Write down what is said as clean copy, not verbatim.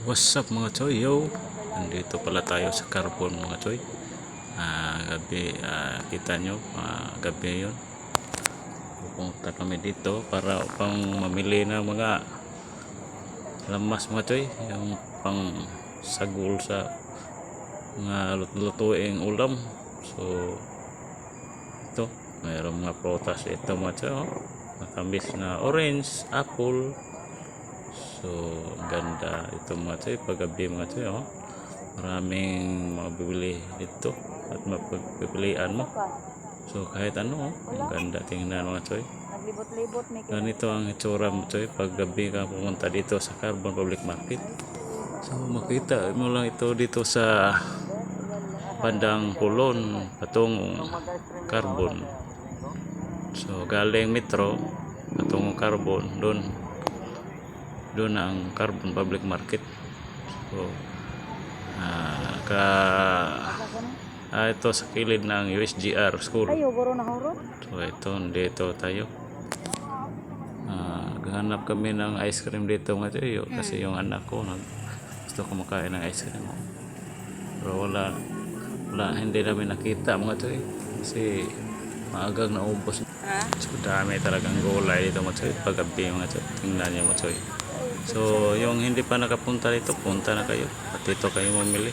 What's up mga choy, yo! Nandito pala tayo sa Carbon mga choy. Gabi, kita nyo, gabi yun. Pupunta kami dito para upang mamili ng mga lamas mga choy. Yung pang sagol sa mga lutuing ulam. So, ito, mayroong mga prutas ito mga choy. Matamis na orange, apple. So, ganda ito mga choy, paggabi mga choy, maraming mabibili dito at mapagpipilian mo. So, kahit ano, ang ganda tingnan mga choy. Ganito ang itsura mo choy, paggabi ka pumunta dito sa Carbon Public Market. So, makita mo lang ito dito sa bandang Pulon, patungong Carbon. So, galing Metro, patungong Carbon, doon ang Carbon Public Market. So, ito sa kilid ng USGR School. So, ito, dito tayo. Hanap kami ng ice cream dito nga tayo kasi yung anak ko gusto kumakain ng ice cream. Pero wala, hindi namin nakita mga tayo kasi maagang naubos. So, dami talagang gulay dito mga tayo paggabi mga tayo. Tingnan nyo mga tayo. So, yung hindi pa nakapunta dito, punta na kayo at dito kayo mamili.